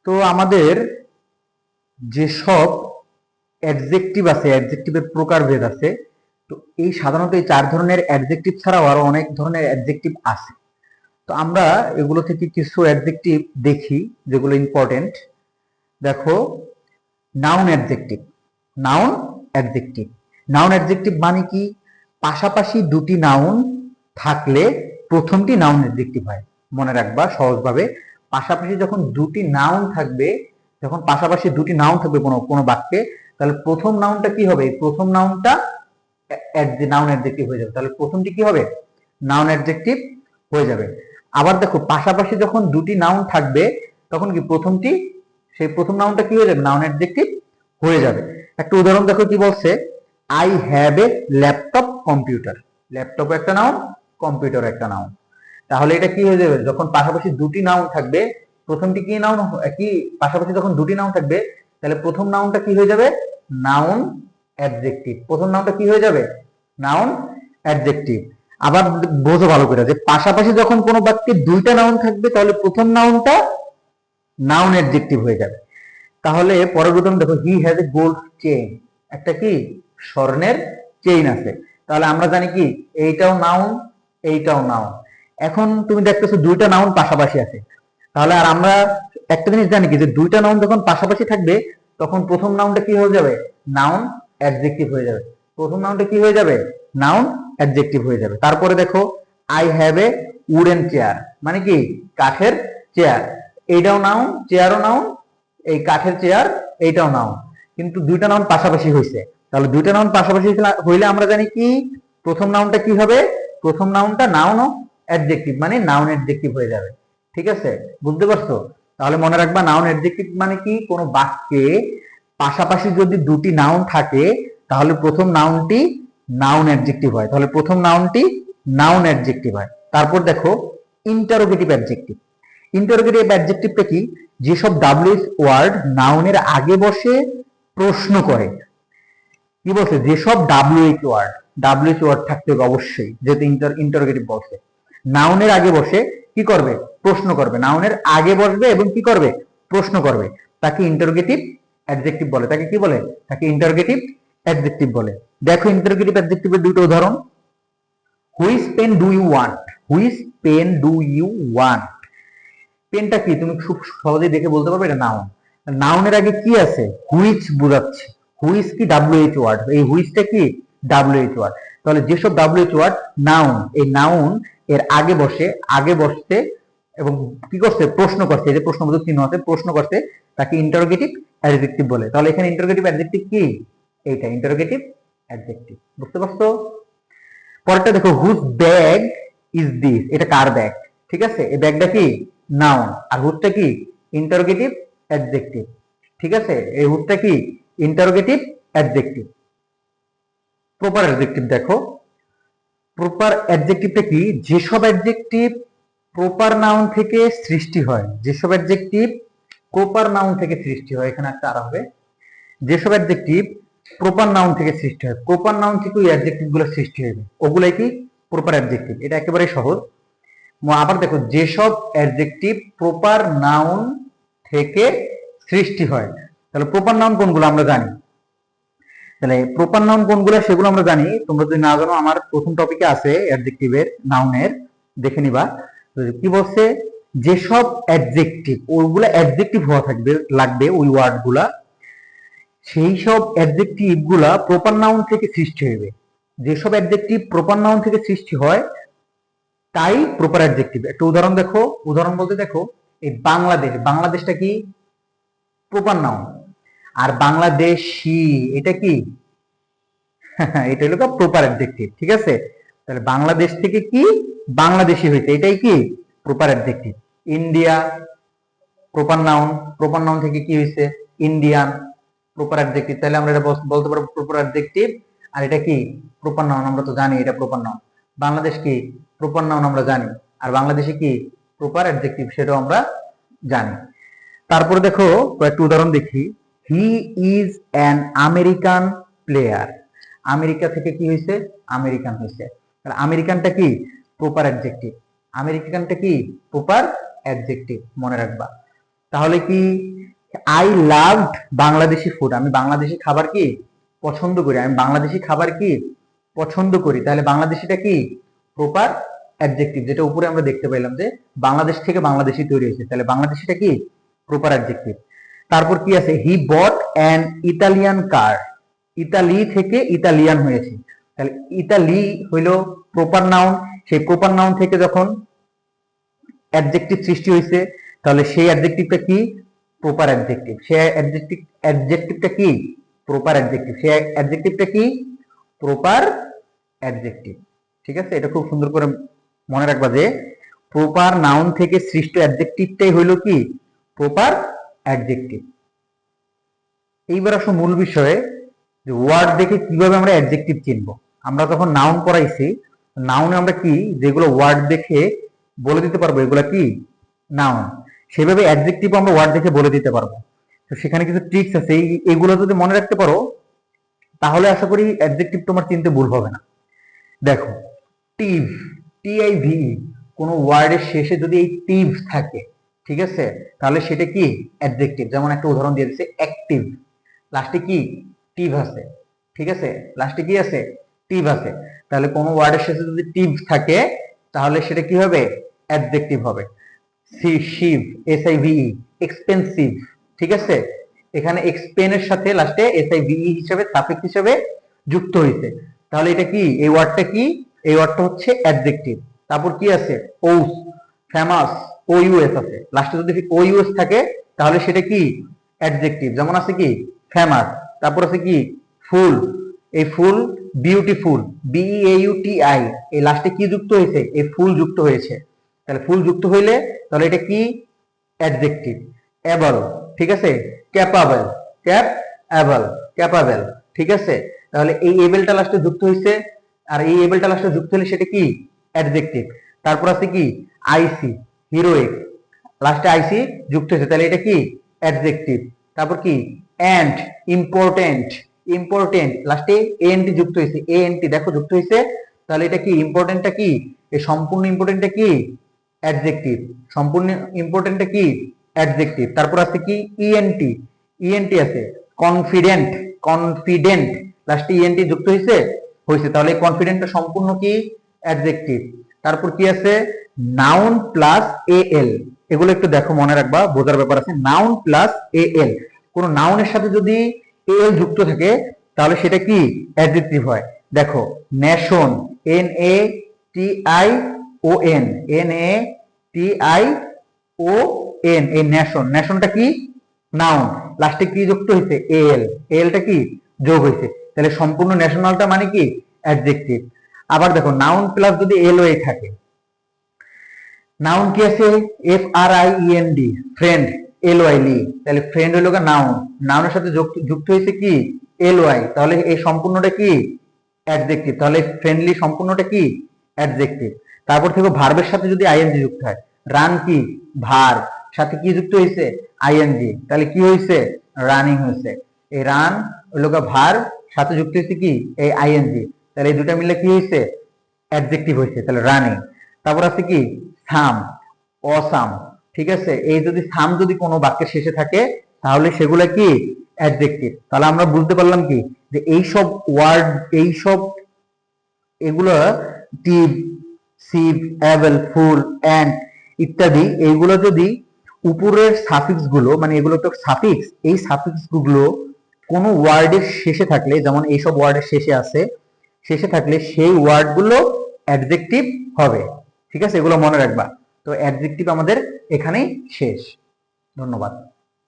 তো আমাদের যেসব অ্যাডজেক্টিভ আছে, অ্যাডজেক্টিভের প্রকারভেদ আছে। তো এই সাধারণত এই 4 ধরনের অ্যাডজেক্টিভ ছাড়াও আরো অনেক ধরনের অ্যাডজেক্টিভ আছে। তো আমরা এগুলো থেকে কিছু অ্যাডজেক্টিভ দেখি যেগুলো ইম্পর্টেন্ট। দেখো, noun adjective. Noun adjective, noun adjective মানে কি? পাশাপাশি দুটি নাউন থাকলে প্রথমটি নাউন অ্যাডজেক্টিভ হয়। মনে রাখবা সহজভাবে, পাশাপাশি যখন দুটি নাউন থাকবে, যখন পাশাপাশি দুটি নাউন থাকবে কোনো বাক্যে, তাহলে প্রথম নাউনটা কি হবে? প্রথম নাউনটা নাউন অ্যাডজেক্টিভ হয়ে যাবে। তাহলে প্রথমটি কি হবে? নাউন অ্যাডজেক্টিভ হয়ে যাবে। আবার দেখো, পাশাপাশি যখন দুটি নাউন থাকবে তখন কি প্রথমটি, সেই প্রথম নাউনটা কি হয়ে যাবে? নাউন অ্যাডজেক্টিভ হয়ে যাবে। একটা উদাহরণ দেখো কি বলছে, I have a laptop computer. Laptop একটা নাউন, কম্পিউটার একটা নাউন। তাহলে এটা কি হয়ে যাবে? যখন পাশাপাশি দুটি নাউন থাকবে, প্রথমটি কি নাউন, কি পাশাপাশি যখন দুটি নাউন থাকবে, তাহলে প্রথম নাউনটা কি হয়ে যাবে? Noun adjective. প্রথম নাউনটা কি হয়ে যাবে? Noun adjective. আবার বোঝো ভালো করে যে পাশাপাশি যখন কোনো বাক্যে দুইটা নাউন থাকবে, তাহলে প্রথম নাউনটা নাউন অ্যাডজেক্টিভ হয়ে যাবে। তাহলে পরের উদাহরণ দেখো, he has a gold chain. একটা কি স্বর্ণের চেইন আছে। তাহলে আমরা জানি কি এইটাও নাউন, এইটাও নাউন। এখন তুমি দেখতেছো দুইটা নাউন পাশাপাশি আছে। তাহলে আর আমরা একটা জিনিস জানি কি, যে দুইটা নাউন যখন পাশাপাশি থাকবে তখন প্রথম নাউনটা কি হয়ে যাবে? নাউন অ্যাডজেক্টিভ হয়ে যাবে। প্রথম নাউনটা কি হয়ে যাবে? নাউন অ্যাডজেক্টিভ হয়ে যাবে। তারপরে দেখো, I have a wooden chair, মানে কি কাঠের চেয়ার। এইটাও নাউন, চেয়ারও নাউন, এই কাঠের চেয়ার এইটাও নাউন। কিন্তু দুইটা নাউন পাশাপাশি হয়েছে। তাহলে দুইটা নাউন পাশাপাশি হইলে আমরা জানি কি প্রথম নাউনটা কি হবে? প্রথম নাউনটা নাউন ও অ্যাডজেক্টিভ, মানে নাউন অ্যাডজেক্টিভ হয়ে যাবে। ঠিক আছে, বুঝতে পারছো? তাহলে মনে রাখবা, নাউন অ্যাডজেক্টিভ মানে কি, কোনো বাক্যে পাশাপাশি যদি দুটি নাউন থাকে তাহলে প্রথম নাউনটি নাউন অ্যাডজেক্টিভ হয়। তাহলে প্রথম নাউনটি নাউন অ্যাডজেক্টিভ হয়। তারপর দেখো, ইন্টারোগেটিভ অ্যাডজেক্টিভ। ইন্টারোগেটিভ অ্যাডজেক্টিভটা কি? যেসব ডাব্লিউএইচ ওয়ার্ড নাউনের আগে বসে প্রশ্ন করে। কি বলছে? যেসব ডাব্লিউএইচ ওয়ার্ড, ডাব্লিউএইচ ওয়ার্ড থাকতে হবে অবশ্যই, যেহেতু ইন্টারোগেটিভ বলছে। নাউনের আগে বসে কি করবে? প্রশ্ন করবে। নাউনের আগে বসবে এবং কি করবে? প্রশ্ন করবে। তাকে ইন্টারোগেটিভ অ্যাডজেক্টিভ বলে। তাকে কি বলে? তাকে ইন্টারোগেটিভ অ্যাডজেক্টিভ বলে। দেখো ইন্টারোগেটিভ অ্যাডজেক্টিভের দুটো উদাহরণ। Which pen do you want? Which pen do you want? পেনটা কি তুমি খুব সহজেই দেখে বলতে পারবে এটা নাউন। নাউনের আগে কি আছে? হুইচ বোঝাচ্ছে। হুইচ কি ডাব্লিউএইচ ওয়ার্ড, এই হুইচটা কি ডাব্লিউএইচ ওয়ার্ড। তাহলে যেসব ডাব্লিউএইচ ওয়ার্ড নাউন, এই নাউন এর আগে বসে, আগে বসতে এবং কি করছে? প্রশ্ন করছে। এই যে প্রশ্নবোধক চিহ্ন আছে, প্রশ্ন করছে, তাকে ইন্টারোগেটিভ অ্যাডজেক্টিভ বলে। তাহলে এখানে ইন্টারোগেটিভ অ্যাডজেক্টিভ কি? এইটা ইন্টারোগেটিভ অ্যাডজেক্টিভ। বুঝতে পারছো? পরেরটা দেখো, হুজ ব্যাগ ইজ দিস? এটা কার ব্যাগ? ঠিক আছে, এই ব্যাগটা কি নাউন, আর হুজটা কি ইন্টারোগেটিভ অ্যাডজেক্টিভ। ঠিক আছে, এই হুজটা কি ইন্টারোগেটিভ অ্যাডজেক্টিভ। প্রপার অ্যাডজেক্টিভ দেখো, প্রপার অ্যাডজেক্টিভটা কি? যেসব অ্যাডজেক্টিভ প্রপার নাউন থেকে সৃষ্টি হয়, যেসব অ্যাডজেক্টিভ প্রপার নাউন থেকে সৃষ্টি হয়, এখানে একটা আর হবে, যেসব অ্যাডজেক্টিভ প্রপার নাউন থেকে সৃষ্টি হয়, প্রপার নাউন থেকে ওই অ্যাডজেক্টিভ গুলো সৃষ্টি হবে, ওগুলাই কি প্রপার অ্যাডজেক্টিভ। এটা একেবারে সহজ। আবার দেখো, যেসব অ্যাডজেক্টিভ প্রপার নাউন থেকে সৃষ্টি হয়, তাহলে প্রপার নাউন কোনগুলো আমরা জানি। তাহলে প্রপার নাউন কোনগুলো সেগুলো আমরা জানি। তোমরা যদি না জানো, আমার প্রথম টপিকে আছে অ্যাডজেক্টিভের, নাউনের, দেখে নিবা। কি বলছে? যেসব অ্যাডজেক্টিভ, ওইগুলা অ্যাডজেক্টিভ হওয়া থাকবে, লাগবে ওই ওয়ার্ড গুলা, সেই সব অ্যাডজেক্টিভ গুলা প্রপার নাউন থেকে সৃষ্টি হবে। যেসব অ্যাডজেক্টিভ প্রপার নাউন থেকে সৃষ্টি হয় তাই প্রপার অ্যাডজেক্টিভ। একটা উদাহরণ দেখো, উদাহরণ বলতে দেখো, এই বাংলাদেশ, বাংলাদেশটা কি প্রপার নাউন, আর বাংলাদেশি এটা কি এটা হলো প্রপার অ্যাডজেক্টিভ। ঠিক আছে, তাহলে বাংলাদেশ থেকে কি বাংলাদেশি হয়েছে, এটাই কি proper adjective. India proper noun, proper noun থেকে কি হয়েছে? Indian, proper adjective. তাহলে আমরা এটা বলতে পারবো প্রপার অ্যাডজেক্টিভ। আর এটা কি প্রপার নাউন, আমরা তো জানি এটা প্রপার নাউন। বাংলাদেশ কি প্রপার নাউন, আমরা জানি। আর বাংলাদেশে কি প্রপার অ্যাডজেক্টিভ, সেটাও আমরা জানি। তারপরে দেখো কয়েকটা উদাহরণ দেখি। He is an American player. America থেকে কি হয়েছে? আমেরিকান হয়েছে। তাহলে আমেরিকানটা কি প্রপার অ্যাডজেক্টিভ, আমেরিকানটা কি প্রপার অ্যাডজেক্টিভ, মনে রাখবা। তাহলে কি আই লাভড বাংলাদেশি ফুড, আমি বাংলাদেশি খাবার কি পছন্দ করি, আমি বাংলাদেশি খাবার কি পছন্দ করি, তাহলে বাংলাদেশিটা কি প্রপার অ্যাডজেক্টিভ, যেটা উপরে আমরা দেখতে পাইলাম যে বাংলাদেশ থেকে বাংলাদেশি তৈরি হয়েছে, তাহলে বাংলাদেশিটা কি প্রপার অ্যাডজেক্টিভ। তারপর কি আছে, he bought an Italian car, Italy থেকে ইতালিয়ান হয়েছে, তাহলে ইতালি হইল প্রপার নাউন, সেই প্রপার নাউন থেকে যখন অ্যাডজেক্টিভ সৃষ্টি হয়েছে তাহলে সেই অ্যাডজেক্টিভটা কি প্রপার অ্যাডজেক্টিভ, সেই অ্যাডজেক্টিভটা কি প্রপার অ্যাডজেক্টিভ, সেই অ্যাডজেক্টিভটা কি প্রপার অ্যাডজেক্টিভ। ঠিক আছে, এটা খুব সুন্দর করে মনে রাখবা যে প্রপার নাউন থেকে সৃষ্ট অ্যাডজেক্টিভটাই হইল কি প্রপার অ্যাডজেক্টিভ। এইবার আসো মূল বিষয়ে, যে ওয়ার্ড দেখে কিভাবে আমরা অ্যাডজেক্টিভ চিনবো। আমরা যখন নাউন পড়াইছি, নাউনে আমরা কি যেগুলো ওয়ার্ড দেখে বলে দিতে পারবো এগুলা কি নাউন, সেভাবে অ্যাডজেক্টিভ আমরা ওয়ার্ড দেখে বলে দিতে পারবো। তো সেখানে কিছু ট্রিক্স আছে, এইগুলো যদি মনে রাখতে পারো তাহলে আশা করি অ্যাডজেক্টিভ তোমার চিনতে ভুল হবে না। দেখো টিভ, টিআইভি, কোন ওয়ার্ডের শেষে যদি এই টিভ থাকে, ঠিক আছে, তাহলে সেটা কি অ্যাডজেক্টিভ। যেমন একটা উদাহরণ দিয়ে দিচ্ছে অ্যাক্টিভ, লাস্টে কি টিভ আছে, ঠিক আছে, লাস্টে কি আছে টিভ আছে, তাহলে কোন ওয়ার্ডের শেষে যদি টিভ থাকে তাহলে সেটা কি হবে অ্যাডজেক্টিভ হবে। শিভ, এসআইভিই, এক্সপেন্সিভ, ঠিক আছে, এখানে এক্সপেনের সাথে লাস্টে এসআইভিই হিসেবে সাফিক্স হিসেবে যুক্ত হয়েছে, তাহলে এটা কি এই ওয়ার্ডটা কি এই ওয়ার্ডটা হচ্ছে অ্যাডজেক্টিভ। তারপর কি আছে ওস, ফেমাস, ও ইউএস আছে, লাস্টে যদি ও ইউএস থাকে তাহলে সেটা কি অ্যাডজেক্টিভ। যেমন আছে কি ফেমাস, তারপর আছে কি ফুল, এই ফুল বিউটিফুল, বিইএইউটিআই, এই লাস্টে কি যুক্ত হয়েছে এই ফুল যুক্ত হয়েছে, তাহলে ফুল যুক্ত হইলে তাহলে এটা কি অ্যাডজেক্টিভ। এবল, ঠিক আছে, ক্যাপাবল, ক্যাপএবল, ক্যাপাবল, ঠিক আছে, তাহলে এই এবেলটা লাস্টে যুক্ত হয়েছে আর এই এবেলটা লাস্টে যুক্ত হলে সেটা কি অ্যাডজেক্টিভ। তারপর আছে কি আইসি, হিরোইক, লাস্টে আইসি যুক্ত হয়েছে তাহলে এটা কি অ্যাডজেক্টিভ। তারপর কি এন্ড, ইম্পর্টেন্ট, ইম্পর্টেন্ট, লাস্টে এএনটি যুক্ত হয়েছে, এএনটি দেখো যুক্ত হয়েছে, তাহলে এটা কি ইম্পর্টেন্টটা কি এই সম্পূর্ণ ইম্পর্টেন্টটা কি অ্যাডজেক্টিভ, সম্পূর্ণ ইম্পর্টেন্টটা কি অ্যাডজেক্টিভ। তারপর আছে কি ইএনটি, ইএনটি আছে কনফিডেন্ট, কনফিডেন্ট, লাস্টে ইএনটি যুক্ত হয়েছে হয়েছে, তাহলে কনফিডেন্টটা সম্পূর্ণ কি অ্যাডজেক্টিভ। তারপর কি আছে নাউন প্লাস এএল, এগুলো একটু দেখো মনে রাখবা, বোঝার ব্যাপার আছে। নাউন প্লাস এএল, কোন নাউনের সাথে যদি এল যুক্ত থাকে তাহলে সেটা কি অ্যাডজেক্টিভ হয়। দেখো nation, N A T I O N, N A T I O N, এই নেশন, নেশনটা কি নাউন, লাস্টে কি যুক্ত হয়েছে এল, এলটা কি যোগ হয়েছে, তাহলে সম্পূর্ণ ন্যাশনালটা মানে কি অ্যাডজেক্টিভ। আবার দেখো নাউন প্লাস যদি এল ও থাকে, নাউন কি আছে F R I E N D, friend, L Y ly, তাহলে ফ্রেন্ড হলো নাউন, নাউনের সাথে যুক্ত হয়েছে কি এল ওয়াই, তাহলে এই সম্পূর্ণটা কি অ্যাডজেক্টিভ, তাহলে ফ্রেন্ডলি সম্পূর্ণটা কি অ্যাডজেক্টিভ। তারপর থেকে ভার্বের সাথে যদি আইএনজি যুক্ত হয়, রান কি ভার, সাথে কি যুক্ত হয়েছে আইএনজি, তাহলে কি হয়েছে রানিং হয়েছে, এই রান হলো ভার সাথে যুক্ত হয়েছে কি এই আইএনজি, তাহলে এই দুটা মিলে কি হয়েছে অ্যাডজেক্টিভ হয়েছে, তাহলে রানিং। তারপর আছে কি সাম, অসাম, ঠিক আছে, এই যদি সাম যদি কোনো বাক্যের শেষে থাকে তাহলে সেগুলো কি অ্যাডজেক্টিভ। তাহলে আমরা বুঝতে পারলাম কি যে এইসব ওয়ার্ড, এইসব এগুলো টিভ, সিভ, অ্যাবল, ফুল, অ্যান্ড ইত্যাদি, এইগুলো যদি উপরের সাফিক্স গুলো মানে এগুলো তো সাফিক্স, এই সাফিক্স গুলো কোনো ওয়ার্ডের শেষে থাকলে, যেমন এইসব ওয়ার্ডের শেষে আছে, শেষে থাকলে সেই ওয়ার্ড গুলো অ্যাডজেক্টিভ হবে। ঠিক আছে, এগুলো মনে রাখবা। তো অ্যাডজেক্টিভ আমাদের এখানেই শেষ। ধন্যবাদ।